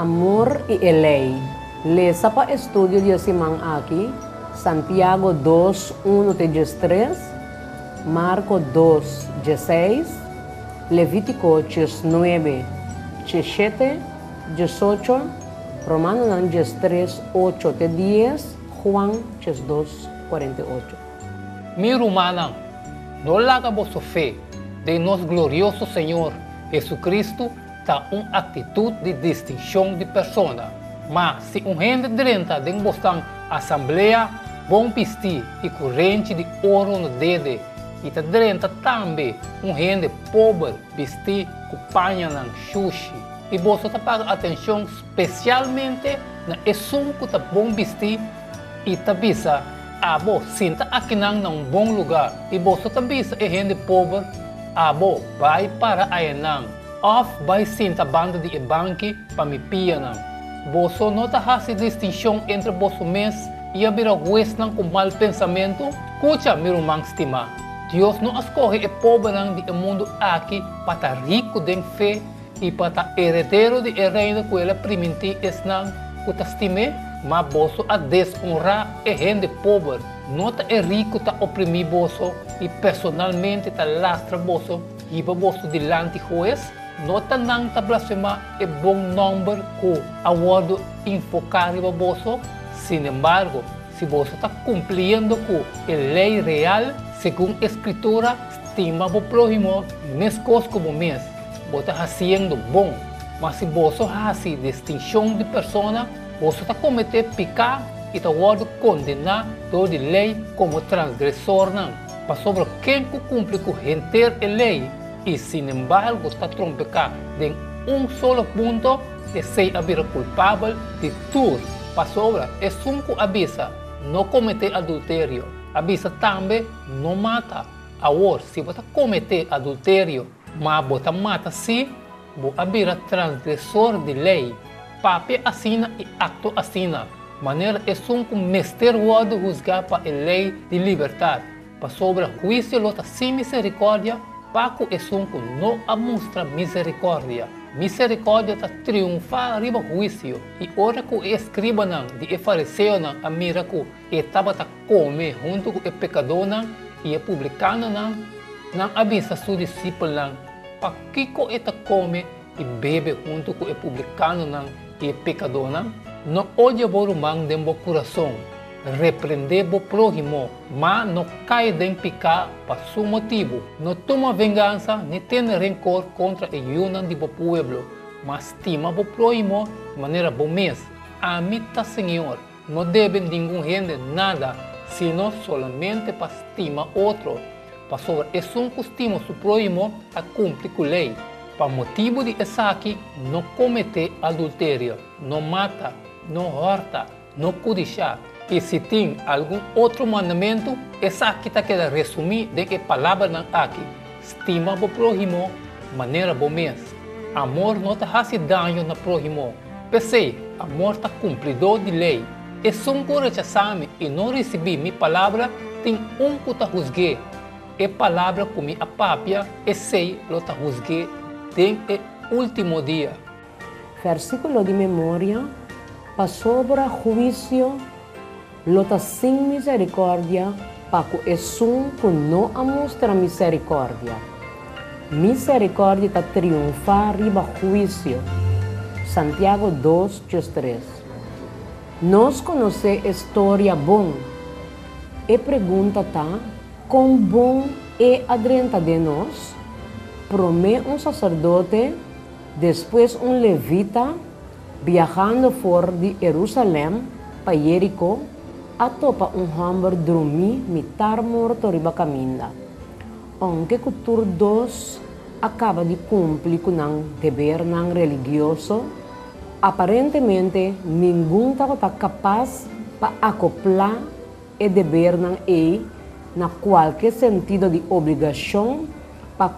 Amor y ley. Lesa pa estudio de Simang aquí, Santiago 2, 1-3, Marco 2, 16, Levítico 9, 7, 18, Romano 3, 8, 10, Juan 2, 48. Mi hermana, no laga vossa fé de nosso glorioso Senhor Jesucristo está uma atitude de distinção de persona. Mas se gente drenta de uma assembleia, bom vestir e corrente de ouro no dedo, e tá drenta também gente pobre vestir com panha na sushi, e você tá paga atenção especialmente na esum que tá bom vestir e tá visa abo sinta aqui num bom lugar, e você tá visa gente pobre abo vai para aí nang off vai sinta banda de banque para me pia nang. Você não tá fazendo distinção entre você mesmo e a vira não com mau pensamento. Escuta, meu irmão estima. Deus não escolhe o pobre do mundo aqui para estar rico de fé e para estar herdeiro de reino que ele permitiu estar que está estima, mas você a desonrar a gente pobre. Não está rico está oprimir você e personalmente está lastra você e para você diante juiz. Nota nang blasfema e bom número que aguardo enfocar para você. Sin embargo, se você está cumprindo com a lei real, segundo a escritura, estima o próximo, mesmo como mesmo, você está fazendo bom. Mas se você faz distinção de persona, você está cometendo pecado e está condenar toda a lei como transgressor. Para sobre quem cumpre com a lei, e, sin embargo, está trompecado em solo ponto e sei haver culpável de tudo. Para sobra, é que avisa não cometer adultério. Avisa também não mata. Agora, se você cometer adultério, mas você mata se você haver transgressor de lei. Papel assina e acto assina. Maneira é que mestre pode juzgar para a lei de liberdade. Para sobra, juízo lota sem misericórdia. Paco é que não mostra misericórdia. Misericórdia está triunfar riba juízo. E ora que o escriba de fariseu a mira que estava a comer junto com o pecador e o publicano não avisa seu discípulo para que ele come e bebe junto com o publicano e o pecador não olha para o man de meu coração. Repreender o próximo, mas não cai em pecar por seu motivo. Não toma vingança, nem tem rancor contra a união do povo, mas estima o próximo de maneira boa mesmo. Amita Senhor, não deve ninguém gente nada, senão somente para estimar outro. Para sobre isso que estima o próximo a cumprir com a lei. Para motivo de essa aqui, não cometer adultério, não mata, não horta, não codichar. E se tem algum outro mandamento, essa aqui está querendo resumir de que palavra aqui. Estima o próximo, maneira boa mesmo. Amor não está fazendo dano no próximo. Pensei, amor está cumpridor de lei. E se um rechaçar-me e não receber minha palavra, tem que está juzgue. E palavra com minha papia, e sei que está juzgue tem o último dia. Versículo de memória, para sobre juízo, lota sem misericórdia, para que que não mostra misericórdia. Misericórdia está triunfar riba juízo. Santiago 2, 3. Nós conhecemos a história bom. E pergunta tá, quão bom é a drenta de nós? Primeiro sacerdote, depois levita, viajando fora de Jerusalém para Jericó, atopa homem dormir, mitar morto riba caminda. Onde cultura dos acaba de cumprir com o dever religioso, aparentemente ninguém está capaz para acoplar o dever na qualquer sentido de obrigação para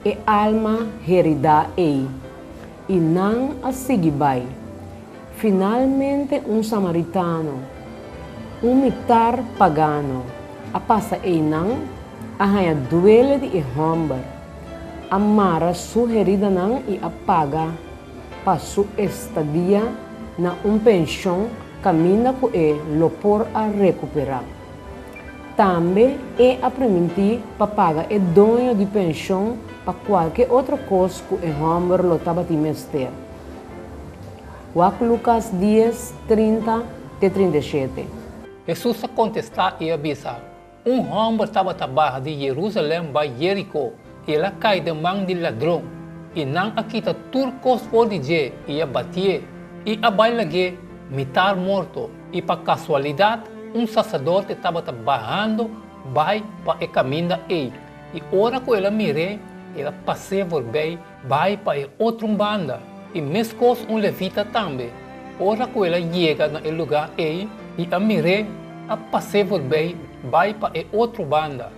que a alma herida e não a seguir vai. Finalmente samaritano, militar pagano, a passa e não a hanha duele de homem, amara sua herida não e apaga para sua estadia na pensão caminha com ele lo por a recuperar. Também é a permitir para pagar o dono de pensão para qualquer outra coisa que o homem lo estava a mester. Lucas 10, 30-37. Jesus contestou e avisou: homem estava trabalhando de Jerusalém para Jericó, e ele cai de mão de ladrão, e não aquita turcos por dizer, e abatia, e abailage, mitar morto, e para casualidade, sacerdote estava trabalhando, vai para o caminho da ele, e ora que ele mire, ele passei por bem, vai para outra banda, e mesmo levita também, ora que ele chega no lugar ele, e a mire, a passei por bem, vai para outra banda.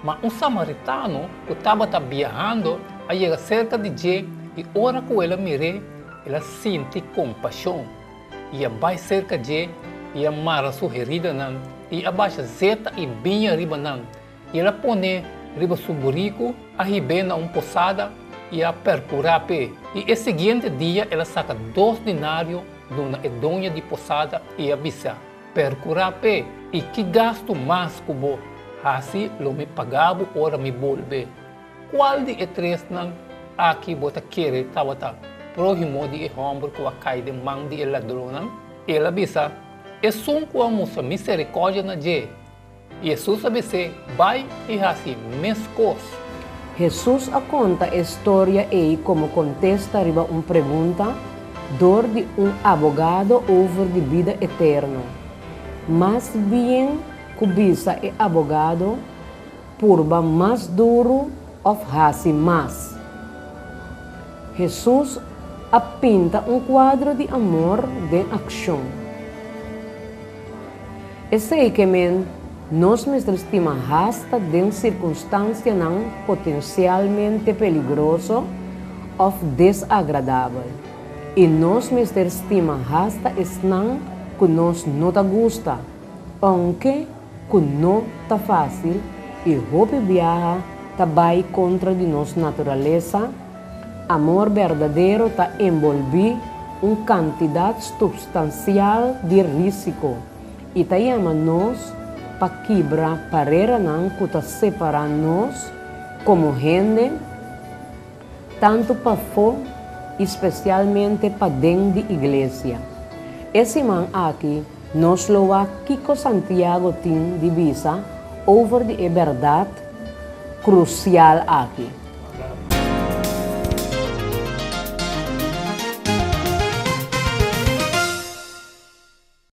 Mas samaritano que estava viajando, a chega cerca de ele, e ora que ele mire, ele sente compaixão, e vai cerca de ele, e amara sua herida não, e abaixa zeta e vinha riba não, e ela põe riba sua burico, a ribena posada, e a percurar pé. E o seguinte dia ela saca 2 dinários de uma dona de posada e avisa, percurar pé, e que gasto mais cubo, assim lo me pagava ora me volve. Qual de três não aqui bota querer estava próximo de homem que cai de mão de ladrão não? Ela avisa, é só como a misericórdia na je. Jesus avisa, vai e assim mescos. Jesus conta a história e como contesta riba pergunta dor de abogado over de vida eterna. Mas bem cubisa e abogado purba mais duro of hasi mais. Jesus apinta quadro de amor de ação. Esse que nós estima hasta de circunstância não potencialmente perigoso ou desagradável. E nós estima hasta não que nós não te gusta, aunque que não tá fácil e hope viaja tá vai contra de nossa natureza. Amor verdadeiro tá envolve quantidade substancial de risco e tá chama nós para quebrar barreira não que tá separar nós como gente, tanto para fora, especialmente para dentro da igreja. Esse man aqui, nós lo Kiko Santiago tem de visa over de verdade crucial aqui.